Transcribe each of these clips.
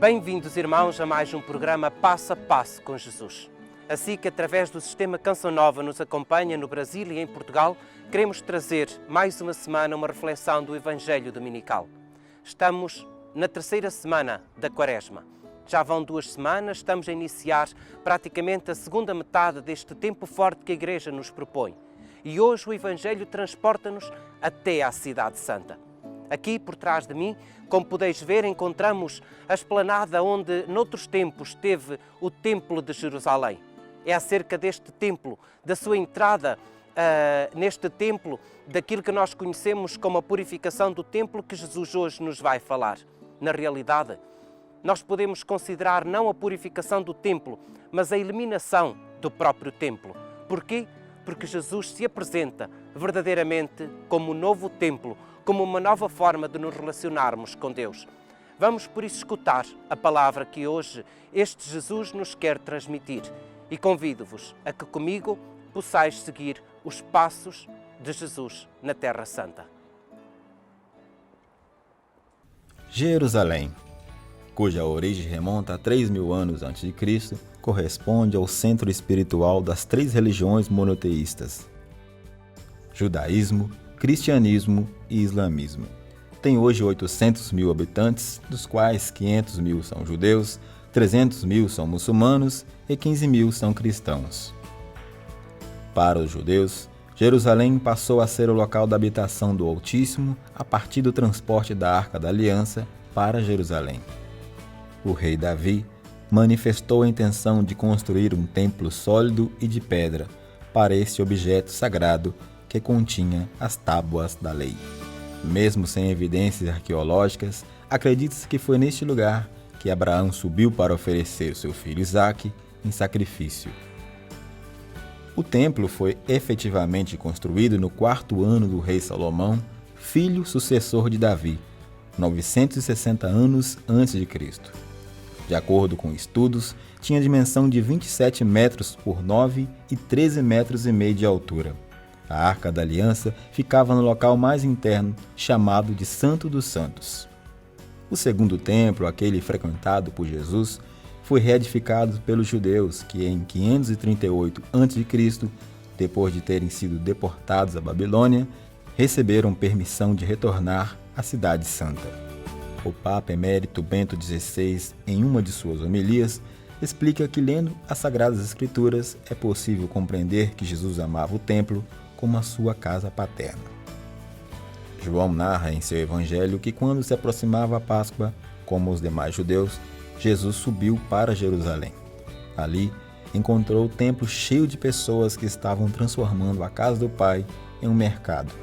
Bem-vindos, irmãos, a mais um programa Passo a Passo com Jesus. Assim que, através do Sistema Canção Nova, nos acompanha no Brasil e em Portugal, queremos trazer mais uma semana uma reflexão do Evangelho Dominical. Estamos na terceira semana da Quaresma. Já vão 2 semanas, estamos a iniciar praticamente a segunda metade deste tempo forte que a Igreja nos propõe. E hoje o Evangelho transporta-nos até à Cidade Santa. Aqui, por trás de mim, como podeis ver, encontramos a esplanada onde, noutros tempos, esteve o Templo de Jerusalém. É acerca deste templo, da sua entrada neste templo, daquilo que nós conhecemos como a purificação do templo, que Jesus hoje nos vai falar. Na realidade, nós podemos considerar não a purificação do templo, mas a eliminação do próprio templo. Porquê? Porque Jesus se apresenta verdadeiramente como um novo templo, como uma nova forma de nos relacionarmos com Deus. Vamos, por isso, escutar a palavra que hoje este Jesus nos quer transmitir e convido-vos a que comigo possais seguir os passos de Jesus na Terra Santa. Jerusalém, cuja origem remonta a 3.000 anos a.C., corresponde ao centro espiritual das 3 religiões monoteístas: judaísmo, cristianismo e islamismo. Tem hoje 800.000 habitantes, dos quais 500.000 são judeus, 300.000 são muçulmanos e 15.000 são cristãos. Para os judeus, Jerusalém passou a ser o local da habitação do Altíssimo a partir do transporte da Arca da Aliança para Jerusalém. O rei Davi manifestou a intenção de construir um templo sólido e de pedra para este objeto sagrado que continha as tábuas da lei. Mesmo sem evidências arqueológicas, acredita-se que foi neste lugar que Abraão subiu para oferecer seu filho Isaque em sacrifício. O templo foi efetivamente construído no 4º ano do rei Salomão, filho sucessor de Davi, 960 anos antes de Cristo. De acordo com estudos, tinha dimensão de 27 metros por 9 e 13 metros e meio de altura. A Arca da Aliança ficava no local mais interno, chamado de Santo dos Santos. O segundo templo, aquele frequentado por Jesus, foi reedificado pelos judeus que, em 538 a.C., depois de terem sido deportados à Babilônia, receberam permissão de retornar à Cidade Santa. O Papa Emérito Bento XVI, em uma de suas homilias, explica que, lendo as Sagradas Escrituras, é possível compreender que Jesus amava o templo como a sua casa paterna. João narra em seu evangelho que, quando se aproximava a Páscoa, como os demais judeus, Jesus subiu para Jerusalém. Ali, encontrou o templo cheio de pessoas que estavam transformando a casa do Pai em um mercado.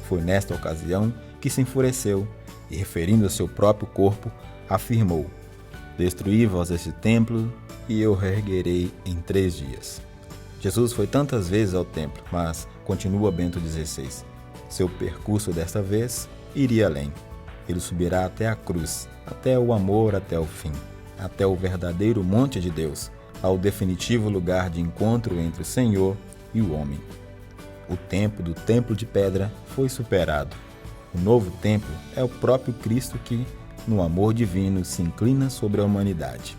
Foi nesta ocasião que se enfureceu e, referindo a seu próprio corpo, afirmou: "Destruí vós este templo e eu reerguerei em 3 dias." Jesus foi tantas vezes ao templo, mas, continua Bento XVI, seu percurso desta vez iria além. Ele subirá até a cruz, até o amor, até o fim, até o verdadeiro monte de Deus, ao definitivo lugar de encontro entre o Senhor e o homem. O tempo do templo de pedra foi superado. O novo templo é o próprio Cristo que, no amor divino, se inclina sobre a humanidade.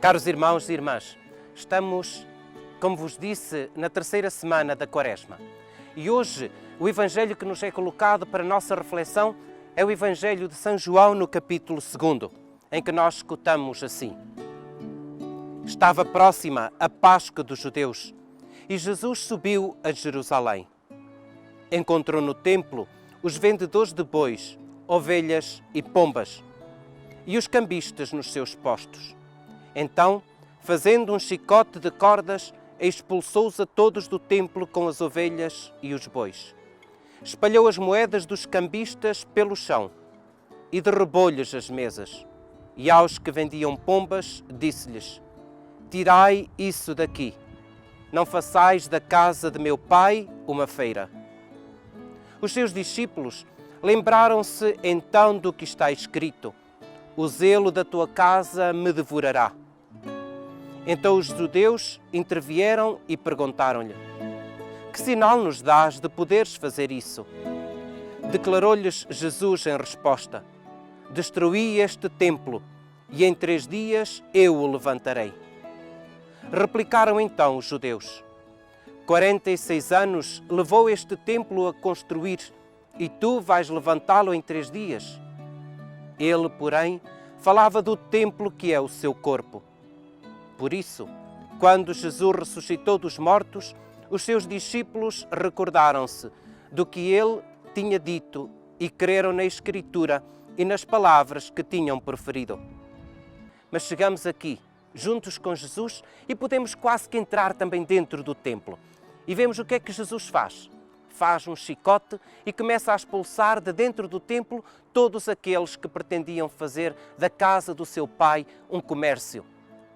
Caros irmãos e irmãs, estamos, como vos disse, na terceira semana da Quaresma. E hoje o Evangelho que nos é colocado para a nossa reflexão é o Evangelho de São João no capítulo 2, em que nós escutamos assim: Estava próxima a Páscoa dos judeus e Jesus subiu a Jerusalém. Encontrou no templo os vendedores de bois, ovelhas e pombas e os cambistas nos seus postos. Então, fazendo um chicote de cordas, expulsou-os a todos do templo com as ovelhas e os bois. Espalhou as moedas dos cambistas pelo chão e derrubou-lhes as mesas. E aos que vendiam pombas, disse-lhes: Tirai isso daqui. Não façais da casa de meu pai uma feira. Os seus discípulos lembraram-se então do que está escrito: O zelo da tua casa me devorará. Então os judeus intervieram e perguntaram-lhe: Que sinal nos dás de poderes fazer isso? Declarou-lhes Jesus em resposta: destruí este templo e em 3 dias eu o levantarei. Replicaram então os judeus: 46 anos levou este templo a construir e tu vais levantá-lo em 3 dias? Ele, porém, falava do templo que é o seu corpo. Por isso, quando Jesus ressuscitou dos mortos, os seus discípulos recordaram-se do que ele tinha dito e creram na Escritura e nas palavras que tinham proferido. Mas chegamos aqui, juntos com Jesus, e podemos quase que entrar também dentro do templo. E vemos o que é que Jesus faz. Faz um chicote e começa a expulsar de dentro do templo todos aqueles que pretendiam fazer da casa do seu Pai um comércio.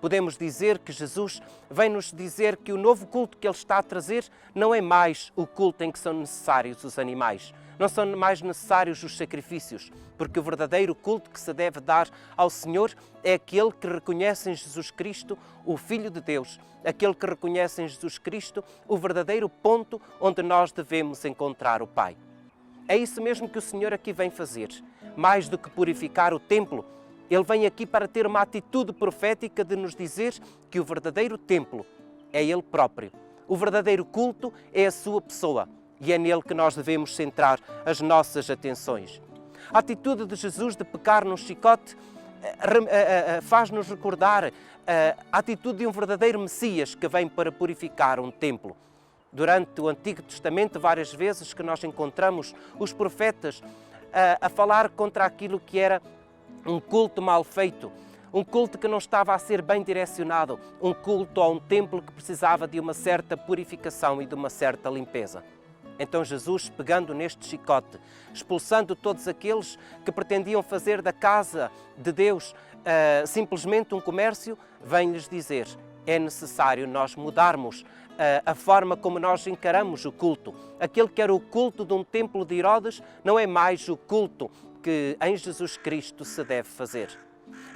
Podemos dizer que Jesus vem nos dizer que o novo culto que Ele está a trazer não é mais o culto em que são necessários os animais, não são mais necessários os sacrifícios, porque o verdadeiro culto que se deve dar ao Senhor é aquele que reconhece em Jesus Cristo o Filho de Deus, aquele que reconhece em Jesus Cristo o verdadeiro ponto onde nós devemos encontrar o Pai. É isso mesmo que o Senhor aqui vem fazer. Mais do que purificar o templo, Ele vem aqui para ter uma atitude profética de nos dizer que o verdadeiro templo é Ele próprio. O verdadeiro culto é a sua pessoa e é nele que nós devemos centrar as nossas atenções. A atitude de Jesus de pecar num chicote faz-nos recordar a atitude de um verdadeiro Messias que vem para purificar um templo. Durante o Antigo Testamento, várias vezes que nós encontramos os profetas a falar contra aquilo que era um culto mal feito, um culto que não estava a ser bem direcionado, um culto a um templo que precisava de uma certa purificação e de uma certa limpeza. Então Jesus, pegando neste chicote, expulsando todos aqueles que pretendiam fazer da casa de Deus simplesmente um comércio, vem-lhes dizer: é necessário nós mudarmos a forma como nós encaramos o culto. Aquele que era o culto de um templo de Herodes não é mais o culto que em Jesus Cristo se deve fazer.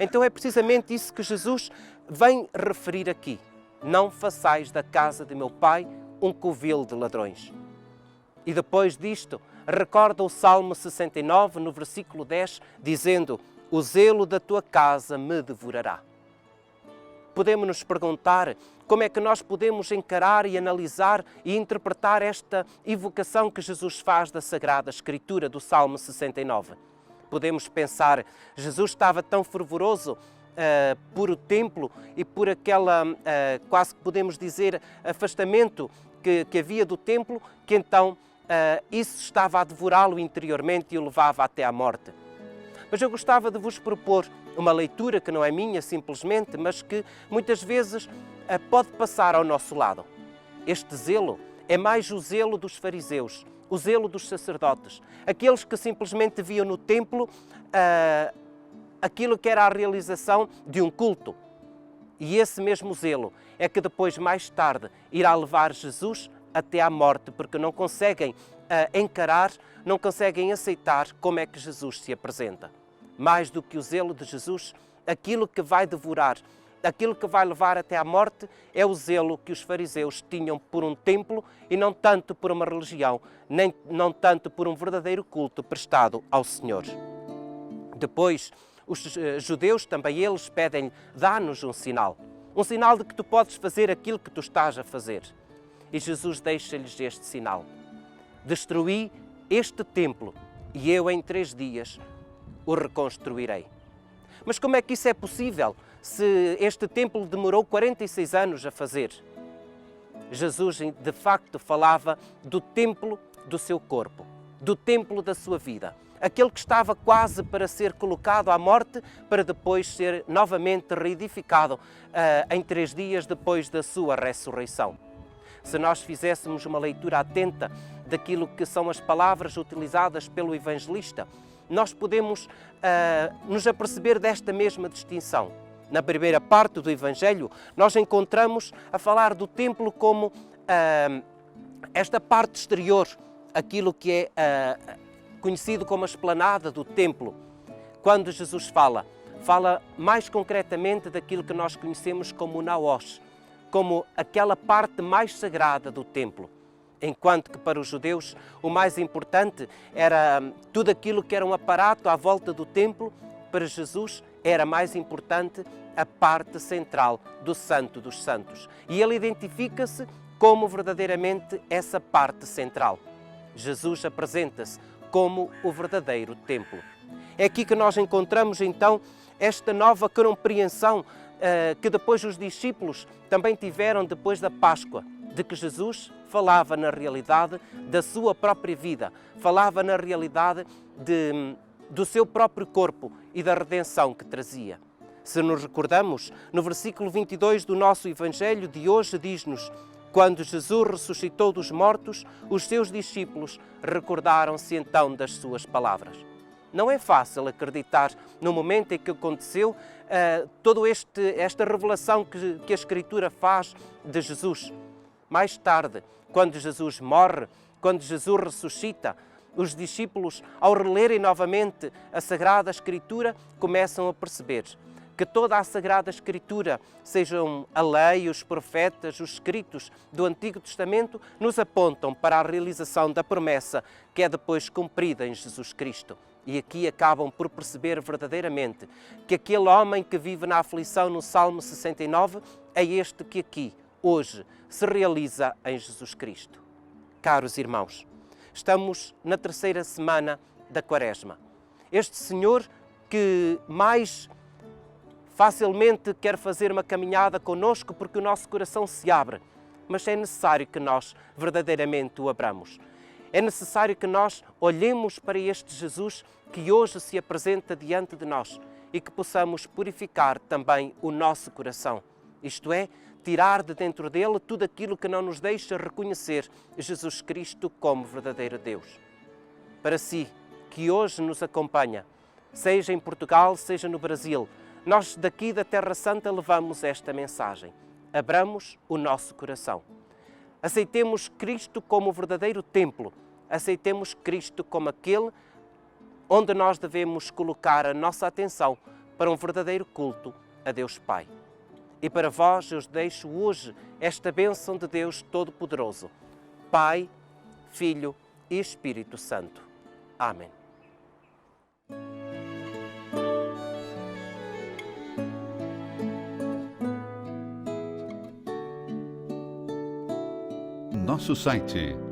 Então é precisamente isso que Jesus vem referir aqui. Não façais da casa de meu Pai um covil de ladrões. E depois disto, recorda o Salmo 69, no versículo 10, dizendo: o zelo da tua casa me devorará. Podemos nos perguntar como é que nós podemos encarar e analisar e interpretar esta evocação que Jesus faz da Sagrada Escritura, do Salmo 69. Podemos pensar, Jesus estava tão fervoroso por o templo e por aquela, quase que podemos dizer, afastamento que havia do templo, que então isso estava a devorá-lo interiormente e o levava até à morte. Mas eu gostava de vos propor uma leitura que não é minha simplesmente, mas que muitas vezes pode passar ao nosso lado. Este zelo é mais o zelo dos fariseus, o zelo dos sacerdotes, aqueles que simplesmente viam no templo aquilo que era a realização de um culto. E esse mesmo zelo é que depois, mais tarde, irá levar Jesus até à morte, porque não conseguem encarar, não conseguem aceitar como é que Jesus se apresenta. Mais do que o zelo de Jesus, aquilo que vai devorar, aquilo que vai levar até à morte é o zelo que os fariseus tinham por um templo e não tanto por uma religião, não tanto por um verdadeiro culto prestado ao Senhor. Depois, os judeus, também eles pedem, dá-nos um sinal de que tu podes fazer aquilo que tu estás a fazer. E Jesus deixa-lhes este sinal: destruí este templo e eu em 3 dias o reconstruirei. Mas como é que isso é possível se este templo demorou 46 anos a fazer? Jesus, de facto, falava do templo do seu corpo, do templo da sua vida, aquele que estava quase para ser colocado à morte, para depois ser novamente reedificado em 3 dias depois da sua ressurreição. Se nós fizéssemos uma leitura atenta daquilo que são as palavras utilizadas pelo evangelista, nós podemos nos aperceber desta mesma distinção. Na primeira parte do Evangelho, nós encontramos a falar do templo como esta parte exterior, aquilo que é conhecido como a esplanada do templo. Quando Jesus fala mais concretamente daquilo que nós conhecemos como o naós, como aquela parte mais sagrada do templo. Enquanto que para os judeus o mais importante era tudo aquilo que era um aparato à volta do templo, para Jesus era mais importante a parte central do Santo dos Santos. E ele identifica-se como verdadeiramente essa parte central. Jesus apresenta-se como o verdadeiro templo. É aqui que nós encontramos então esta nova compreensão que depois os discípulos também tiveram depois da Páscoa, de que Jesus falava na realidade da sua própria vida, falava na realidade do seu próprio corpo e da redenção que trazia. Se nos recordamos, no versículo 22 do nosso Evangelho de hoje diz-nos: quando Jesus ressuscitou dos mortos, os seus discípulos recordaram-se então das suas palavras. Não é fácil acreditar no momento em que aconteceu toda esta revelação que a Escritura faz de Jesus. Mais tarde, quando Jesus morre, quando Jesus ressuscita, os discípulos, ao relerem novamente a Sagrada Escritura, começam a perceber que toda a Sagrada Escritura, sejam a lei, os profetas, os escritos do Antigo Testamento, nos apontam para a realização da promessa que é depois cumprida em Jesus Cristo. E aqui acabam por perceber verdadeiramente que aquele homem que vive na aflição no Salmo 69 é este que aqui, hoje, se realiza em Jesus Cristo. Caros irmãos, estamos na terceira semana da Quaresma. Este Senhor que mais facilmente quer fazer uma caminhada conosco porque o nosso coração se abre, mas é necessário que nós verdadeiramente o abramos. É necessário que nós olhemos para este Jesus que hoje se apresenta diante de nós e que possamos purificar também o nosso coração. Isto é, tirar de dentro dele tudo aquilo que não nos deixa reconhecer Jesus Cristo como verdadeiro Deus. Para si, que hoje nos acompanha, seja em Portugal, seja no Brasil, nós daqui da Terra Santa levamos esta mensagem. Abramos o nosso coração. Aceitemos Cristo como o verdadeiro templo. Aceitemos Cristo como aquele onde nós devemos colocar a nossa atenção para um verdadeiro culto a Deus Pai. E para vós eu deixo hoje esta bênção de Deus Todo-Poderoso, Pai, Filho e Espírito Santo. Amém. Nosso site